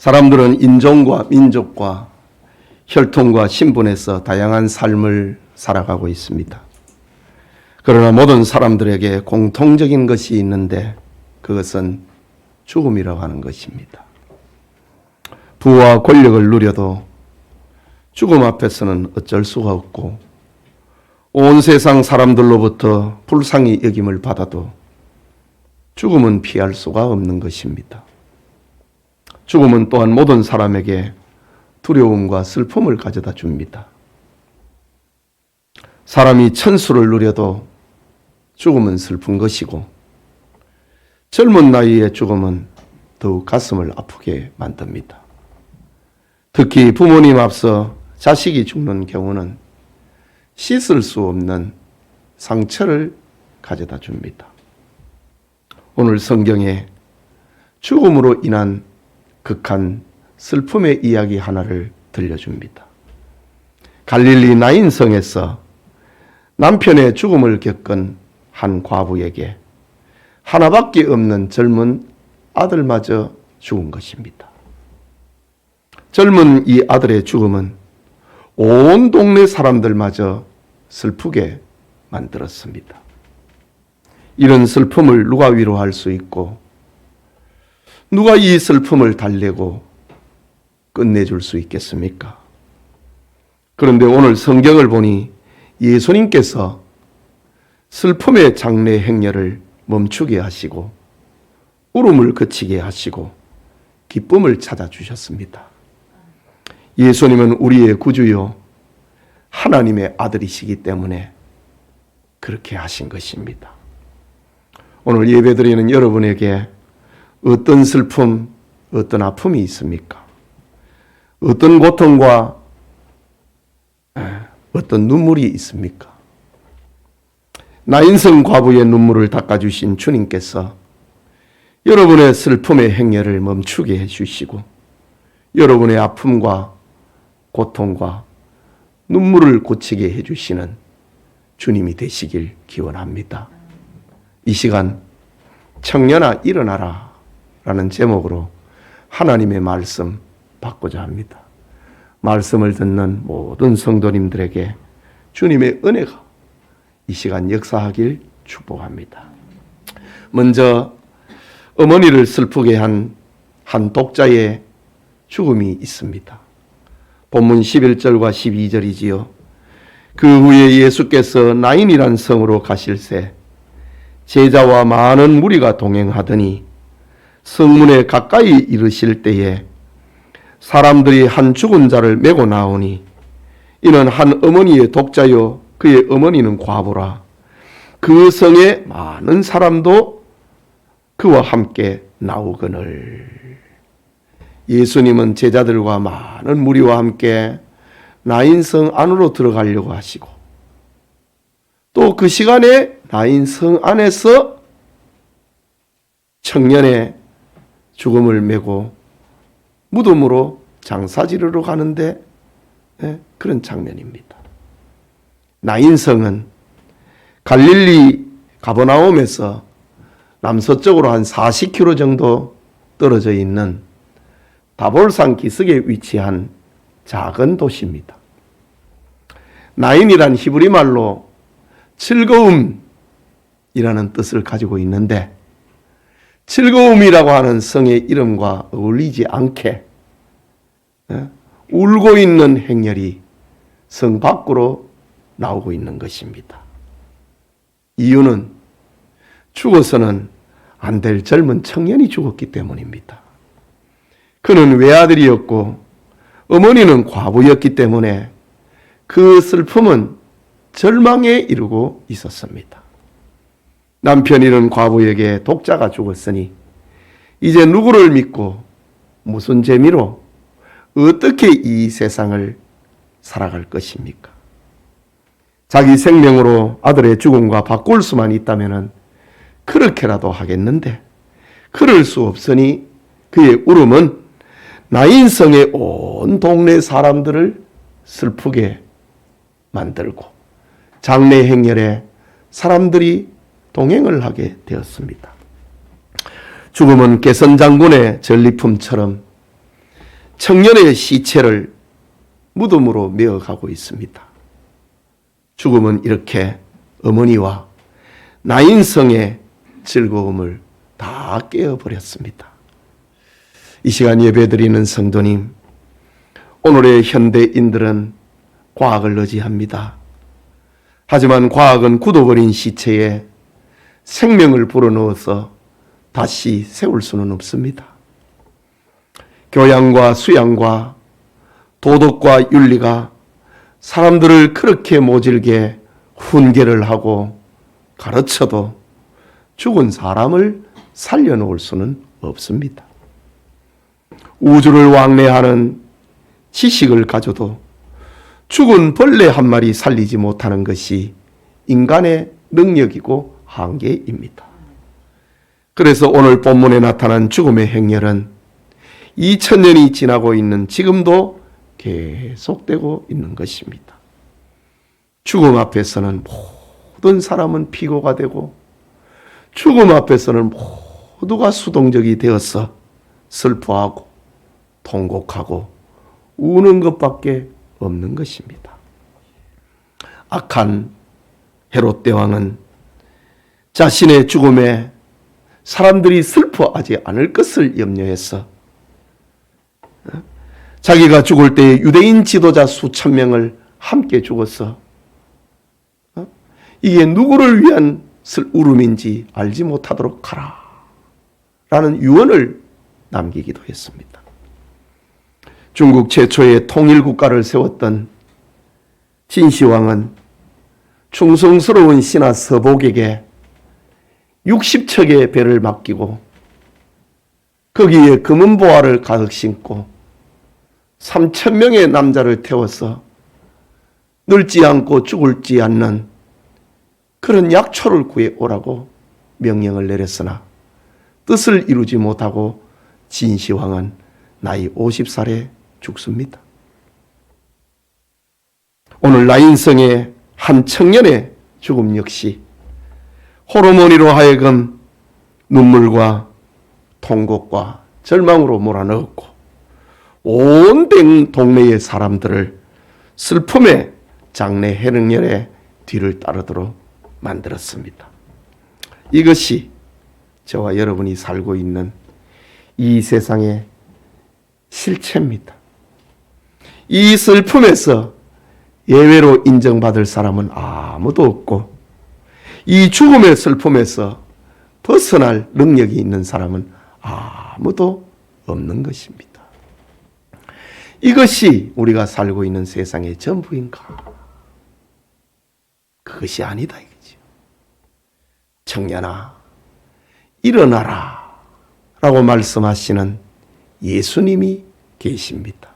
사람들은 인종과 민족과 혈통과 신분에서 다양한 삶을 살아가고 있습니다. 그러나 모든 사람들에게 공통적인 것이 있는데 그것은 죽음이라고 하는 것입니다. 부와 권력을 누려도 죽음 앞에서는 어쩔 수가 없고 온 세상 사람들로부터 불쌍히 여김을 받아도 죽음은 피할 수가 없는 것입니다. 죽음은 또한 모든 사람에게 두려움과 슬픔을 가져다 줍니다. 사람이 천수를 누려도 죽음은 슬픈 것이고 젊은 나이의 죽음은 더욱 가슴을 아프게 만듭니다. 특히 부모님 앞서 자식이 죽는 경우는 씻을 수 없는 상처를 가져다 줍니다. 오늘 성경에 죽음으로 인한 극한 슬픔의 이야기 하나를 들려줍니다. 갈릴리 나인성에서 남편의 죽음을 겪은 한 과부에게 하나밖에 없는 젊은 아들마저 죽은 것입니다. 젊은 이 아들의 죽음은 온 동네 사람들마저 슬프게 만들었습니다. 이런 슬픔을 누가 위로할 수 있고 누가 이 슬픔을 달래고 끝내줄 수 있겠습니까? 그런데 오늘 성경을 보니 예수님께서 슬픔의 장례 행렬을 멈추게 하시고 울음을 그치게 하시고 기쁨을 찾아주셨습니다. 예수님은 우리의 구주요 하나님의 아들이시기 때문에 그렇게 하신 것입니다. 오늘 예배드리는 여러분에게 어떤 슬픔, 어떤 아픔이 있습니까? 어떤 고통과 어떤 눈물이 있습니까? 나인성 과부의 눈물을 닦아주신 주님께서 여러분의 슬픔의 행렬을 멈추게 해주시고 여러분의 아픔과 고통과 눈물을 고치게 해주시는 주님이 되시길 기원합니다. 이 시간 청년아 일어나라 라는 제목으로 하나님의 말씀 받고자 합니다. 말씀을 듣는 모든 성도님들에게 주님의 은혜가 이 시간 역사하길 축복합니다. 먼저 어머니를 슬프게 한 독자의 죽음이 있습니다. 본문 11절과 12절이지요. 그 후에 예수께서 나인이란 성으로 가실새 제자와 많은 무리가 동행하더니 성문에 가까이 이르실 때에 사람들이 한 죽은 자를 메고 나오니 이는 한 어머니의 독자요 그의 어머니는 과부라. 그 성에 많은 사람도 그와 함께 나오거늘. 예수님은 제자들과 많은 무리와 함께 나인성 안으로 들어가려고 하시고 또 그 시간에 나인성 안에서 청년의 죽음을 메고 무덤으로 장사 지르러 가는데 그런 장면입니다. 나인성은 갈릴리 가버나움에서 남서쪽으로 한 40km 정도 떨어져 있는 다볼산 기슭에 위치한 작은 도시입니다. 나인이란 히브리 말로 즐거움이라는 뜻을 가지고 있는데 즐거움이라고 하는 성의 이름과 어울리지 않게 울고 있는 행렬이 성 밖으로 나오고 있는 것입니다. 이유는 죽어서는 안 될 젊은 청년이 죽었기 때문입니다. 그는 외아들이었고 어머니는 과부였기 때문에 그 슬픔은 절망에 이르고 있었습니다. 남편이는 과부에게 독자가 죽었으니 이제 누구를 믿고 무슨 재미로 어떻게 이 세상을 살아갈 것입니까? 자기 생명으로 아들의 죽음과 바꿀 수만 있다면 그렇게라도 하겠는데 그럴 수 없으니 그의 울음은 나인성의 온 동네 사람들을 슬프게 만들고 장례 행렬에 사람들이 동행을 하게 되었습니다. 죽음은 개선장군의 전리품처럼 청년의 시체를 무덤으로 메어가고 있습니다. 죽음은 이렇게 어머니와 나인성의 즐거움을 다 깨어버렸습니다. 이 시간 예배드리는 성도님, 오늘의 현대인들은 과학을 의지합니다. 하지만 과학은 굳어버린 시체에 생명을 불어넣어서 다시 세울 수는 없습니다. 교양과 수양과 도덕과 윤리가 사람들을 그렇게 모질게 훈계를 하고 가르쳐도 죽은 사람을 살려놓을 수는 없습니다. 우주를 왕래하는 지식을 가져도 죽은 벌레 한 마리 살리지 못하는 것이 인간의 능력이고 한계입니다. 그래서 오늘 본문에 나타난 죽음의 행렬은 2000년이 지나고 있는 지금도 계속되고 있는 것입니다. 죽음 앞에서는 모든 사람은 피고가 되고 죽음 앞에서는 모두가 수동적이 되어서 슬퍼하고 통곡하고 우는 것밖에 없는 것입니다. 악한 헤롯 대왕은 자신의 죽음에 사람들이 슬퍼하지 않을 것을 염려해서 자기가 죽을 때 유대인 지도자 수천 명을 함께 죽어서 이게 누구를 위한 울음인지 알지 못하도록 하라 라는 유언을 남기기도 했습니다. 중국 최초의 통일국가를 세웠던 진시황은 충성스러운 신하 서복에게 60척의 배를 맡기고 거기에 금은 보화를 가득 싣고 3,000명의 남자를 태워서 늙지 않고 죽을지 않는 그런 약초를 구해오라고 명령을 내렸으나 뜻을 이루지 못하고 진시황은 나이 50살에 죽습니다. 오늘 나인성의 한 청년의 죽음 역시 호르몬이로 하여금 눈물과 통곡과 절망으로 몰아넣었고 온 동네의 사람들을 슬픔의 장례 해능열의 뒤를 따르도록 만들었습니다. 이것이 저와 여러분이 살고 있는 이 세상의 실체입니다. 이 슬픔에서 예외로 인정받을 사람은 아무도 없고 이 죽음의 슬픔에서 벗어날 능력이 있는 사람은 아무도 없는 것입니다. 이것이 우리가 살고 있는 세상의 전부인가? 그것이 아니다 이거죠. 청년아, 일어나라 라고 말씀하시는 예수님이 계십니다.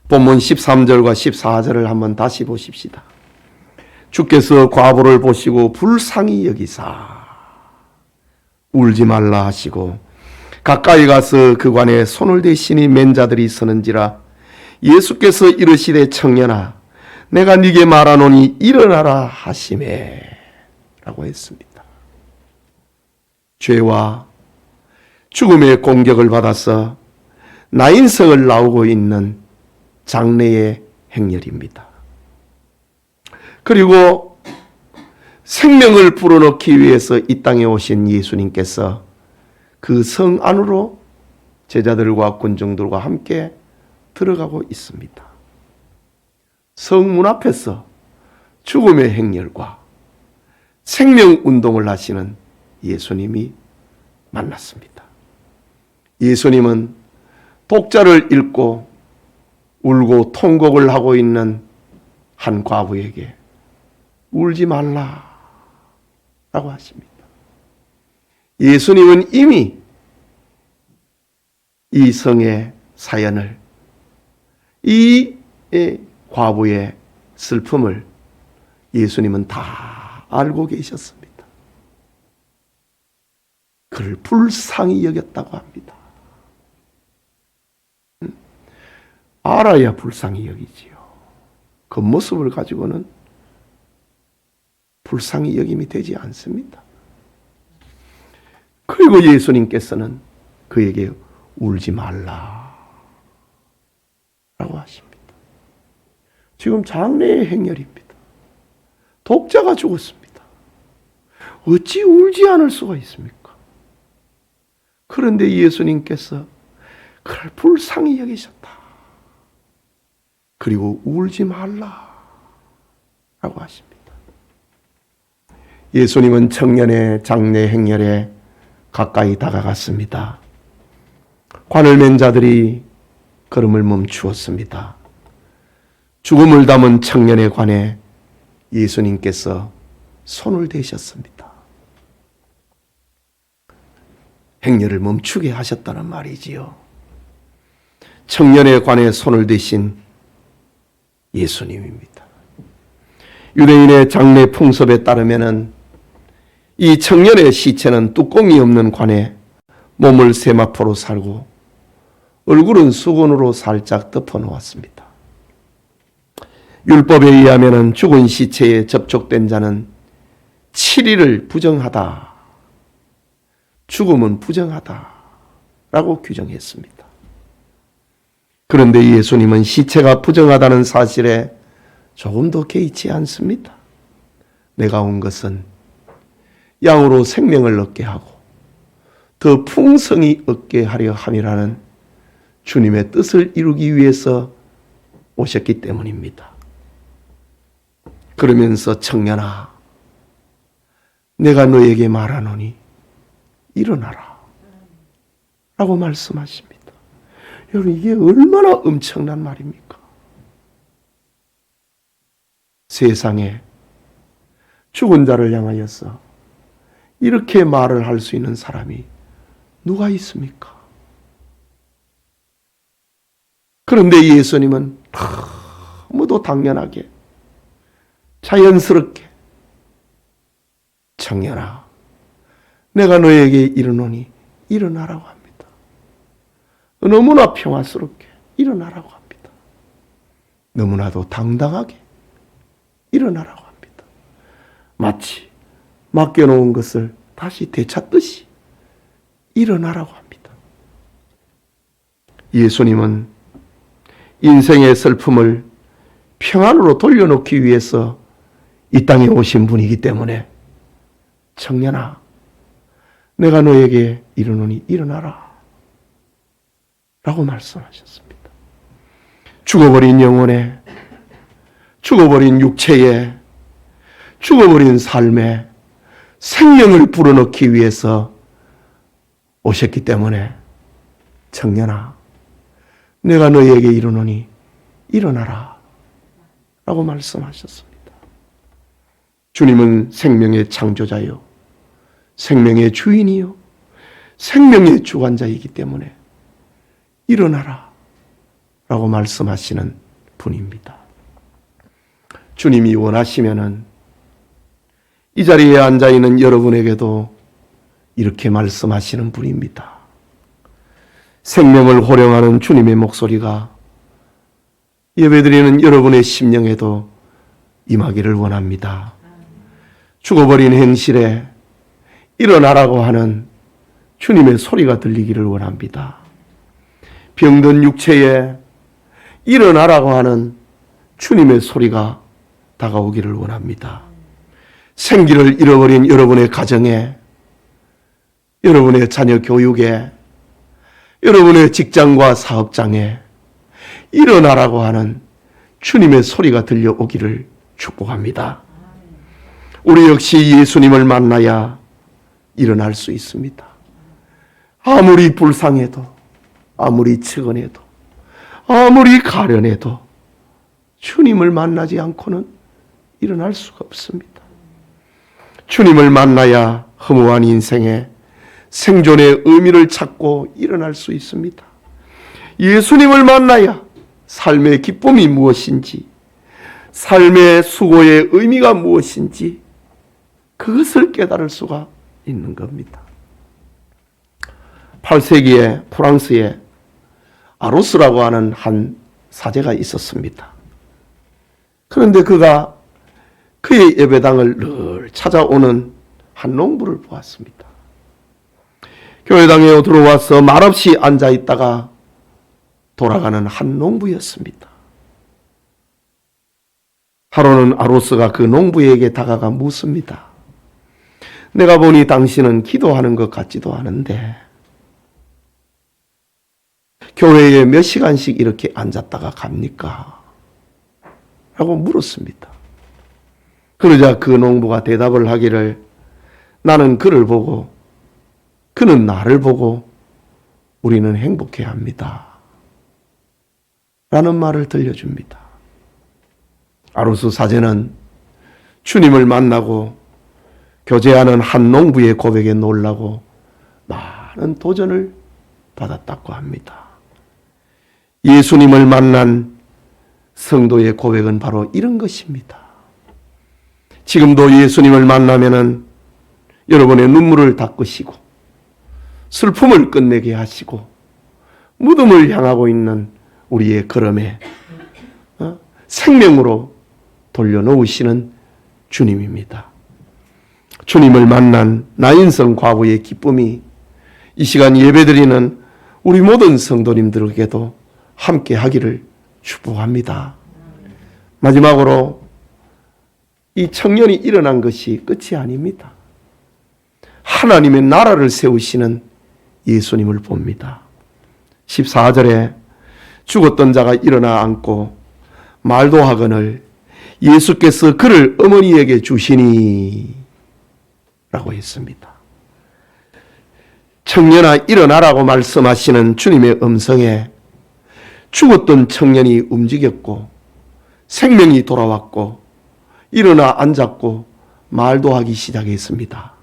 본문 13절과 14절을 한번 다시 보십시다. 주께서 과부를 보시고 불쌍히 여기사 울지 말라 하시고 가까이 가서 그관에 손을 대시니 맨 자들이 서는지라 예수께서 이르시되 청년아 내가 네게 말하노니 일어나라 하시매 라고 했습니다. 죄와 죽음의 공격을 받아서 나인성을 나오고 있는 장래의 행렬입니다. 그리고 생명을 불어넣기 위해서 이 땅에 오신 예수님께서 그 성 안으로 제자들과 군중들과 함께 들어가고 있습니다. 성문 앞에서 죽음의 행렬과 생명 운동을 하시는 예수님이 만났습니다. 예수님은 독자를 읽고 울고 통곡을 하고 있는 한 과부에게 울지 말라 라고 하십니다. 예수님은 이미 이 성의 사연을, 이 과부의 슬픔을 예수님은 다 알고 계셨습니다. 그를 불쌍히 여겼다고 합니다. 알아야 불쌍히 여기지요. 겉모습을 가지고는 불쌍히 여김이 되지 않습니다. 그리고 예수님께서는 그에게 울지 말라 라고 하십니다. 지금 장래의 행렬입니다. 독자가 죽었습니다. 어찌 울지 않을 수가 있습니까? 그런데 예수님께서 그를 불쌍히 여기셨다. 그리고 울지 말라 라고 하십니다. 예수님은 청년의 장래 행렬에 가까이 다가갔습니다. 관을 맨 자들이 걸음을 멈추었습니다. 죽음을 담은 청년의 관에 예수님께서 손을 대셨습니다. 행렬을 멈추게 하셨다는 말이지요. 청년의 관에 손을 대신 예수님입니다. 유대인의 장례 풍습에 따르면은 이 청년의 시체는 뚜껑이 없는 관에 몸을 세마포로 살고 얼굴은 수건으로 살짝 덮어 놓았습니다. 율법에 의하면은 죽은 시체에 접촉된 자는 7일을 부정하다, 죽음은 부정하다 라고 규정했습니다. 그런데 예수님은 시체가 부정하다는 사실에 조금도 개의치 않습니다. 내가 온 것은 양으로 생명을 얻게 하고 더 풍성히 얻게 하려 함이라는 주님의 뜻을 이루기 위해서 오셨기 때문입니다. 그러면서 청년아, 내가 너에게 말하노니 일어나라 라고 말씀하십니다. 여러분, 이게 얼마나 엄청난 말입니까? 세상에 죽은 자를 향하여서 이렇게 말을 할 수 있는 사람이 누가 있습니까? 그런데 예수님은 너무도 당연하게 자연스럽게 청년아, 내가 너에게 이르노니 일어나라고 합니다. 너무나 평화스럽게 일어나라고 합니다. 너무나도 당당하게 일어나라고 합니다. 마치 맡겨놓은 것을 다시 되찾듯이 일어나라고 합니다. 예수님은 인생의 슬픔을 평안으로 돌려놓기 위해서 이 땅에 오신 분이기 때문에 청년아, 내가 너에게 이르노니 일어나라 라고 말씀하셨습니다. 죽어버린 영혼에, 죽어버린 육체에, 죽어버린 삶에 생명을 불어넣기 위해서 오셨기 때문에 청년아, 내가 너에게 이르노니 일어나라 라고 말씀하셨습니다. 주님은 생명의 창조자요, 생명의 주인이요, 생명의 주관자이기 때문에 일어나라 라고 말씀하시는 분입니다. 주님이 원하시면은 이 자리에 앉아있는 여러분에게도 이렇게 말씀하시는 분입니다. 생명을 호령하는 주님의 목소리가 예배드리는 여러분의 심령에도 임하기를 원합니다. 죽어버린 행실에 일어나라고 하는 주님의 소리가 들리기를 원합니다. 병든 육체에 일어나라고 하는 주님의 소리가 다가오기를 원합니다. 생기를 잃어버린 여러분의 가정에, 여러분의 자녀 교육에, 여러분의 직장과 사업장에 일어나라고 하는 주님의 소리가 들려오기를 축복합니다. 우리 역시 예수님을 만나야 일어날 수 있습니다. 아무리 불쌍해도, 아무리 측은해도, 아무리 가련해도 주님을 만나지 않고는 일어날 수가 없습니다. 주님을 만나야 허무한 인생에 생존의 의미를 찾고 일어날 수 있습니다. 예수님을 만나야 삶의 기쁨이 무엇인지, 삶의 수고의 의미가 무엇인지 그것을 깨달을 수가 있는 겁니다. 8세기에 프랑스에 아로스라고 하는 한 사제가 있었습니다. 그런데 그가 그의 예배당을 늘 찾아오는 한 농부를 보았습니다. 교회당에 들어와서 말없이 앉아있다가 돌아가는 한 농부였습니다. 하루는 아로스가 그 농부에게 다가가 묻습니다. 내가 보니 당신은 기도하는 것 같지도 않은데 교회에 몇 시간씩 이렇게 앉았다가 갑니까? 라고 물었습니다. 그러자 그 농부가 대답을 하기를 나는 그를 보고 그는 나를 보고 우리는 행복해야 합니다. 라는 말을 들려줍니다. 아로스 사제는 주님을 만나고 교제하는 한 농부의 고백에 놀라고 많은 도전을 받았다고 합니다. 예수님을 만난 성도의 고백은 바로 이런 것입니다. 지금도 예수님을 만나면은 여러분의 눈물을 닦으시고 슬픔을 끝내게 하시고 무덤을 향하고 있는 우리의 걸음에 생명으로 돌려놓으시는 주님입니다. 주님을 만난 나인성 과부의 기쁨이 이 시간 예배드리는 우리 모든 성도님들에게도 함께 하기를 축복합니다. 마지막으로 이 청년이 일어난 것이 끝이 아닙니다. 하나님의 나라를 세우시는 예수님을 봅니다. 14절에 죽었던 자가 일어나 앉고 말도 하거늘 예수께서 그를 어머니에게 주시니 라고 했습니다. 청년아 일어나라고 말씀하시는 주님의 음성에 죽었던 청년이 움직였고 생명이 돌아왔고 일어나 앉았고 말도 하기 시작했습니다.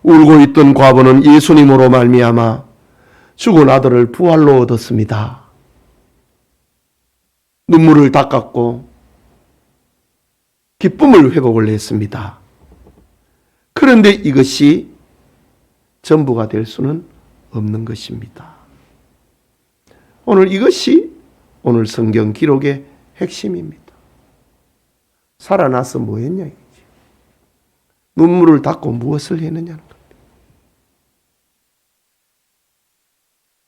울고 있던 과부는 예수님으로 말미암아 죽은 아들을 부활로 얻었습니다. 눈물을 닦았고 기쁨을 회복을 했습니다. 그런데 이것이 전부가 될 수는 없는 것입니다. 오늘 이것이 오늘 성경 기록의 핵심입니다. 살아나서 뭐 했냐 이거지. 눈물을 닦고 무엇을 했느냐는 겁니다.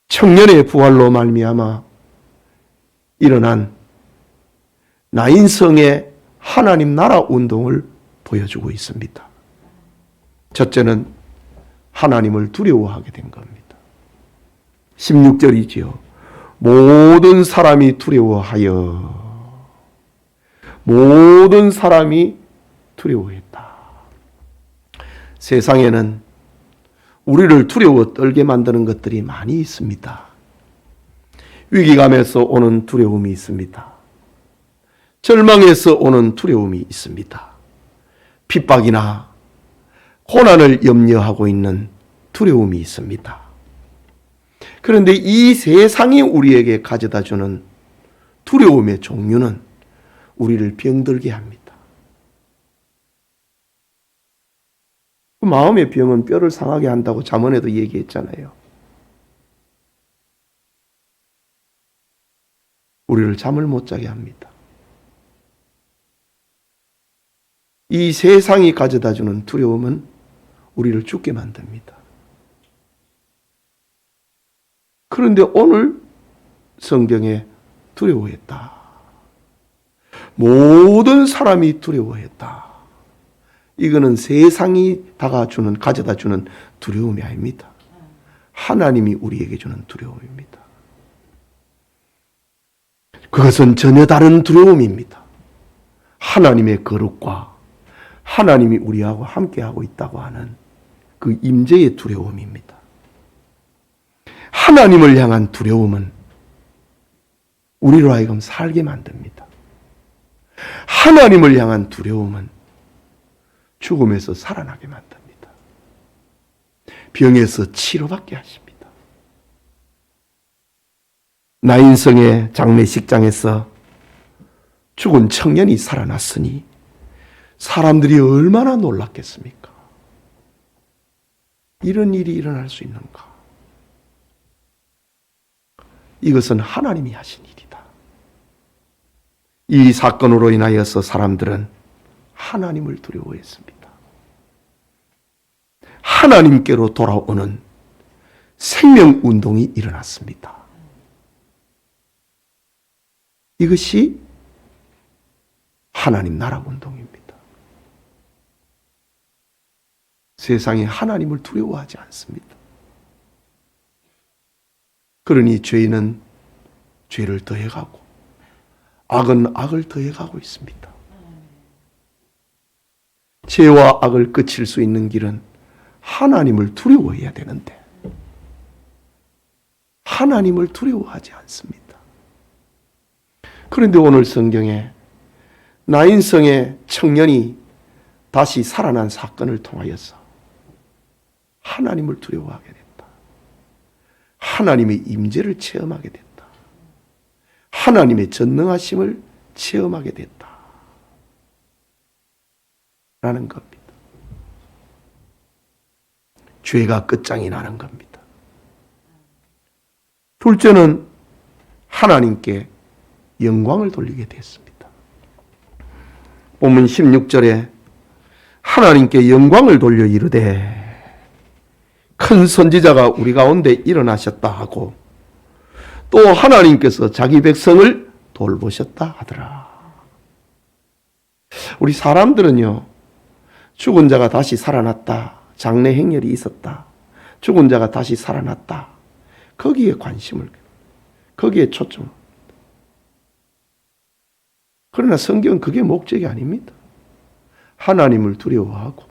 청년의 부활로 말미암아 일어난 나인성의 하나님 나라 운동을 보여주고 있습니다. 첫째는 하나님을 두려워하게 된 겁니다. 16절이지요. 모든 사람이 두려워하여 모든 사람이 두려워했다. 세상에는 우리를 두려워 떨게 만드는 것들이 많이 있습니다. 위기감에서 오는 두려움이 있습니다. 절망에서 오는 두려움이 있습니다. 핍박이나 고난을 염려하고 있는 두려움이 있습니다. 그런데 이 세상이 우리에게 가져다주는 두려움의 종류는 우리를 병들게 합니다. 마음의 병은 뼈를 상하게 한다고 잠언에도 얘기했잖아요. 우리를 잠을 못 자게 합니다. 이 세상이 가져다주는 두려움은 우리를 죽게 만듭니다. 그런데 오늘 성경에 두려워했다. 모든 사람이 두려워했다. 이거는 세상이 가져다주는 두려움이 아닙니다. 하나님이 우리에게 주는 두려움입니다. 그것은 전혀 다른 두려움입니다. 하나님의 거룩과 하나님이 우리하고 함께하고 있다고 하는 그 임재의 두려움입니다. 하나님을 향한 두려움은 우리로 하여금 살게 만듭니다. 하나님을 향한 두려움은 죽음에서 살아나게 만듭니다. 병에서 치료받게 하십니다. 나인성의 장례식장에서 죽은 청년이 살아났으니 사람들이 얼마나 놀랐겠습니까? 이런 일이 일어날 수 있는가? 이것은 하나님이 하신 일이다. 이 사건으로 인하여서 사람들은 하나님을 두려워했습니다. 하나님께로 돌아오는 생명운동이 일어났습니다. 이것이 하나님 나라 운동입니다. 세상이 하나님을 두려워하지 않습니다. 그러니 죄인은 죄를 더해가고 악은 악을 더해가고 있습니다. 죄와 악을 끝일 수 있는 길은 하나님을 두려워해야 되는데 하나님을 두려워하지 않습니다. 그런데 오늘 성경에 나인성의 청년이 다시 살아난 사건을 통하여서 하나님을 두려워하게 됐다. 하나님의 임재를 체험하게 됐다. 하나님의 전능하심을 체험하게 됐다. 라는 겁니다. 죄가 끝장이 나는 겁니다. 둘째는 하나님께 영광을 돌리게 됐습니다. 본문 16절에 하나님께 영광을 돌려 이르되 큰 선지자가 우리 가운데 일어나셨다 하고 또 하나님께서 자기 백성을 돌보셨다 하더라. 우리 사람들은요, 죽은 자가 다시 살아났다, 장래 행렬이 있었다, 죽은 자가 다시 살아났다, 거기에 관심을, 거기에 초점을. 그러나 성경은 그게 목적이 아닙니다. 하나님을 두려워하고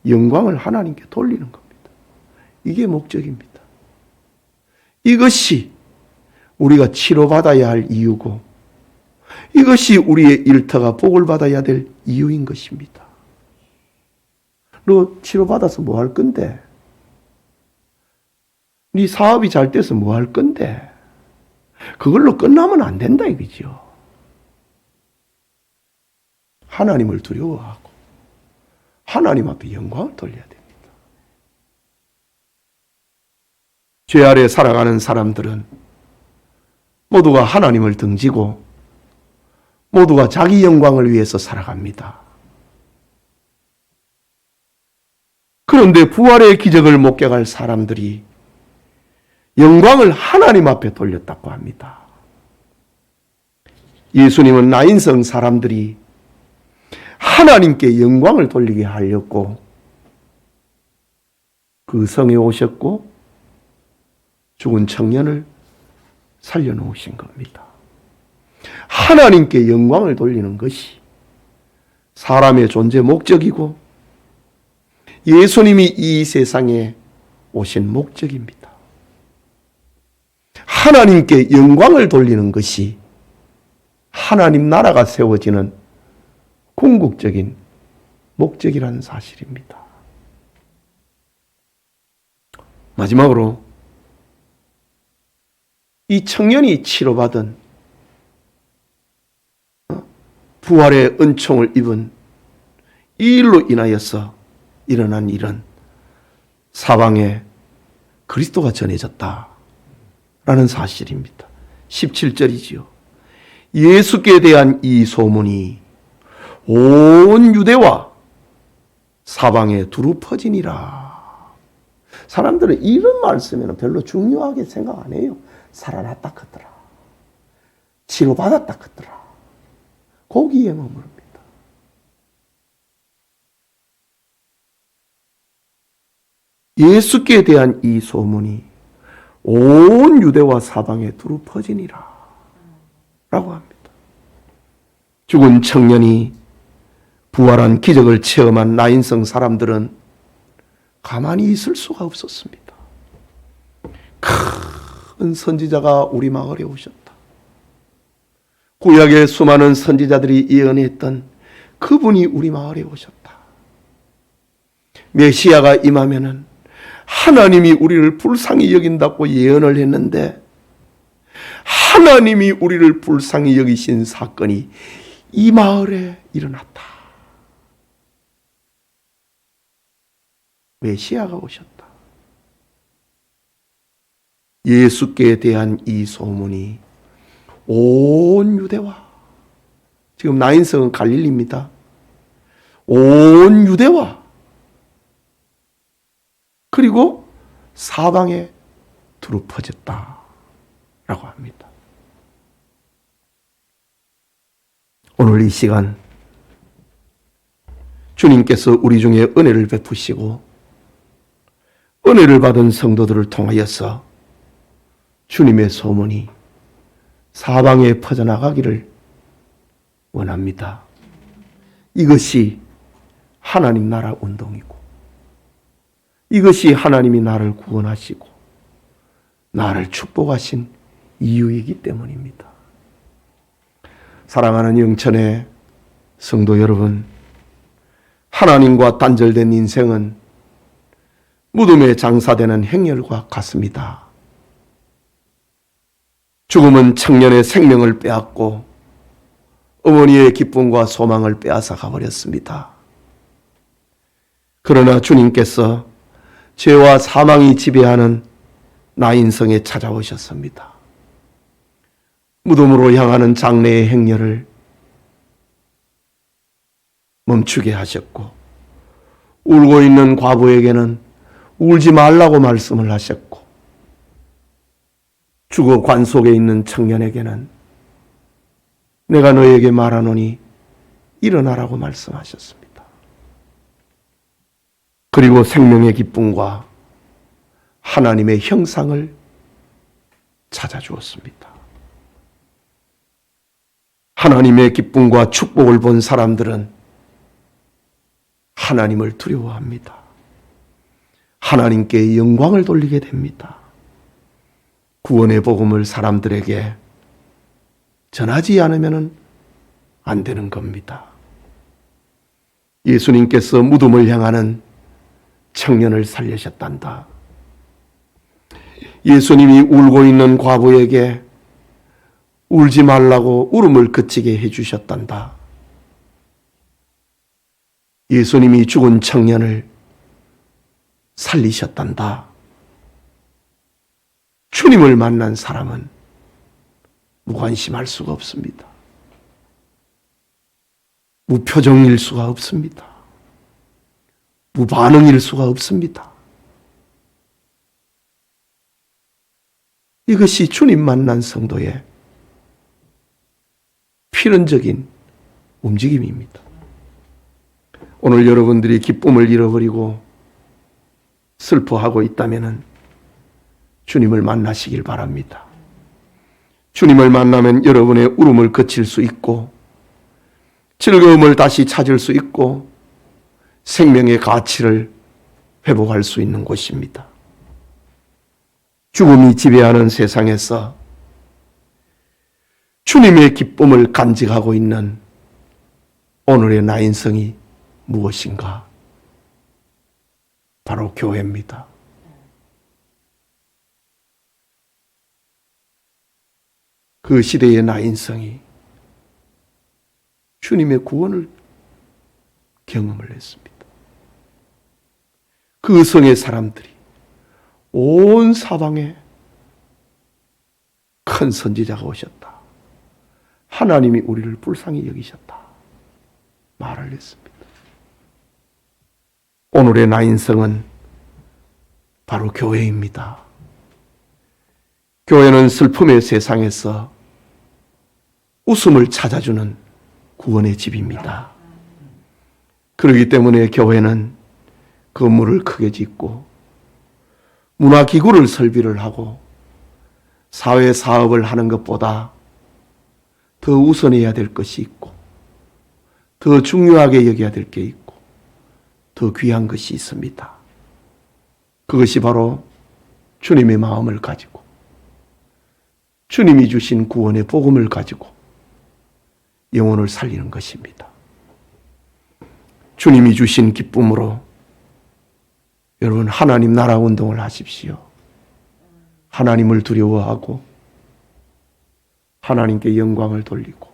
영광을 하나님께 돌리는 겁니다. 이게 목적입니다. 이것이 우리가 치료받아야 할 이유고 이것이 우리의 일터가 복을 받아야 될 이유인 것입니다. 너 치료받아서 뭐 할 건데? 네 사업이 잘 돼서 뭐 할 건데? 그걸로 끝나면 안 된다 이거죠. 하나님을 두려워하고 하나님 앞에 영광을 돌려야 됩니다. 죄 아래 살아가는 사람들은 모두가 하나님을 등지고 모두가 자기 영광을 위해서 살아갑니다. 그런데 부활의 기적을 목격할 사람들이 영광을 하나님 앞에 돌렸다고 합니다. 예수님은 나인성 사람들이 하나님께 영광을 돌리게 하려고 그 성에 오셨고 죽은 청년을 살려놓으신 겁니다. 하나님께 영광을 돌리는 것이 사람의 존재 목적이고 예수님이 이 세상에 오신 목적입니다. 하나님께 영광을 돌리는 것이 하나님 나라가 세워지는 궁극적인 목적이라는 사실입니다. 마지막으로 이 청년이 치료받은 부활의 은총을 입은 이 일로 인하여서 일어난 일은 사방에 그리스도가 전해졌다라는 사실입니다. 17절이지요. 예수께 대한 이 소문이 온 유대와 사방에 두루 퍼지니라. 사람들은 이런 말씀에는 별로 중요하게 생각 안 해요. 살아났다 하더라. 치료받았다 하더라. 거기에 머무릅니다. 예수께 대한 이 소문이 온 유대와 사방에 두루 퍼지니라 라고 합니다. 죽은 청년이 부활한 기적을 체험한 나인성 사람들은 가만히 있을 수가 없었습니다. 큰 선지자가 우리 마을에 오셨다. 구약의 수많은 선지자들이 예언했던 그분이 우리 마을에 오셨다. 메시아가 임하면은 하나님이 우리를 불쌍히 여긴다고 예언을 했는데 하나님이 우리를 불쌍히 여기신 사건이 이 마을에 일어났다. 메시아가 오셨다. 예수께 대한 이 소문이 온 유대와, 지금 나인성은 갈릴리입니다. 온 유대와 그리고 사방에 두루 퍼졌다라고 합니다. 오늘 이 시간 주님께서 우리 중에 은혜를 베푸시고 은혜를 받은 성도들을 통하여서 주님의 소문이 사방에 퍼져나가기를 원합니다. 이것이 하나님 나라 운동이고, 이것이 하나님이 나를 구원하시고 나를 축복하신 이유이기 때문입니다. 사랑하는 영천의 성도 여러분, 하나님과 단절된 인생은 무덤에 장사되는 행렬과 같습니다. 죽음은 청년의 생명을 빼앗고 어머니의 기쁨과 소망을 빼앗아 가버렸습니다. 그러나 주님께서 죄와 사망이 지배하는 나인성에 찾아오셨습니다. 무덤으로 향하는 장례의 행렬을 멈추게 하셨고, 울고 있는 과부에게는 울지 말라고 말씀을 하셨고, 죽어 관 속에 있는 청년에게는 내가 너에게 말하노니 일어나라고 말씀하셨습니다. 그리고 생명의 기쁨과 하나님의 형상을 찾아주었습니다. 하나님의 기쁨과 축복을 본 사람들은 하나님을 두려워합니다. 하나님께 영광을 돌리게 됩니다. 구원의 복음을 사람들에게 전하지 않으면 안 되는 겁니다. 예수님께서 무덤을 향하는 청년을 살리셨단다. 예수님이 울고 있는 과부에게 울지 말라고 울음을 그치게 해주셨단다. 예수님이 죽은 청년을 살리셨단다. 주님을 만난 사람은 무관심할 수가 없습니다. 무표정일 수가 없습니다. 무반응일 수가 없습니다. 이것이 주님 만난 성도의 필연적인 움직임입니다. 오늘 여러분들이 기쁨을 잃어버리고 슬퍼하고 있다면 주님을 만나시길 바랍니다. 주님을 만나면 여러분의 울음을 그칠 수 있고 즐거움을 다시 찾을 수 있고 생명의 가치를 회복할 수 있는 곳입니다. 죽음이 지배하는 세상에서 주님의 기쁨을 간직하고 있는 오늘의 나인성이 무엇인가? 바로 교회입니다. 그 시대의 나인성이 주님의 구원을 경험을 했습니다. 그 성의 사람들이 온 사방에 큰 선지자가 오셨다. 하나님이 우리를 불쌍히 여기셨다. 말을 했습니다. 오늘의 나인성은 바로 교회입니다. 교회는 슬픔의 세상에서 웃음을 찾아주는 구원의 집입니다. 그렇기 때문에 교회는 건물을 크게 짓고 문화기구를 설비를 하고 사회 사업을 하는 것보다 더 우선해야 될 것이 있고 더 중요하게 여겨야 될 게 있고 더 귀한 것이 있습니다. 그것이 바로 주님의 마음을 가지고 주님이 주신 구원의 복음을 가지고 영혼을 살리는 것입니다. 주님이 주신 기쁨으로 여러분 하나님 나라 운동을 하십시오. 하나님을 두려워하고 하나님께 영광을 돌리고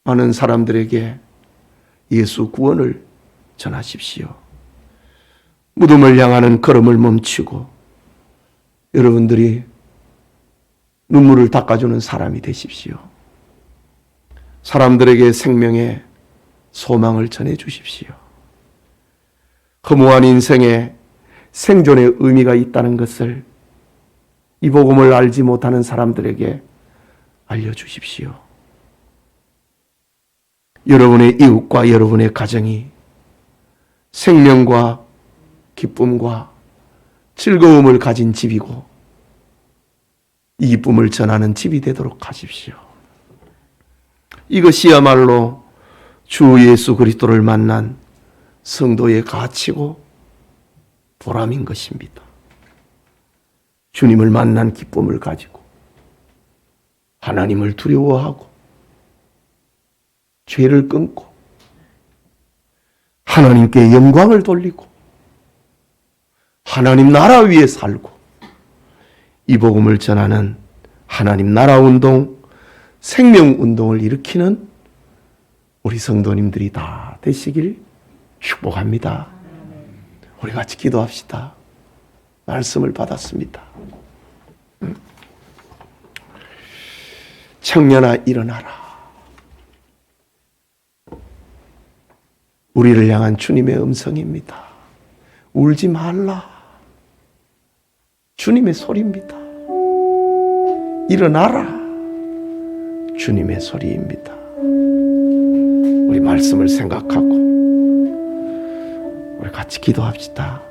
많은 사람들에게 예수 구원을 전하십시오. 무덤을 향하는 걸음을 멈추고 여러분들이 눈물을 닦아주는 사람이 되십시오. 사람들에게 생명의 소망을 전해 주십시오. 허무한 인생에 생존의 의미가 있다는 것을 이 복음을 알지 못하는 사람들에게 알려주십시오. 여러분의 이웃과 여러분의 가정이 생명과 기쁨과 즐거움을 가진 집이고 이 기쁨을 전하는 집이 되도록 하십시오. 이것이야말로 주 예수 그리스도를 만난 성도의 가치고 보람인 것입니다. 주님을 만난 기쁨을 가지고 하나님을 두려워하고 죄를 끊고 하나님께 영광을 돌리고 하나님 나라 위에 살고 이 복음을 전하는 하나님 나라 운동, 생명 운동을 일으키는 우리 성도님들이 다 되시길 축복합니다. 우리 같이 기도합시다. 말씀을 받았습니다. 청년아 일어나라. 우리를 향한 주님의 음성입니다. 울지 말라. 주님의 소리입니다. 일어나라. 주님의 소리입니다. 우리 말씀을 생각하고 우리 같이 기도합시다.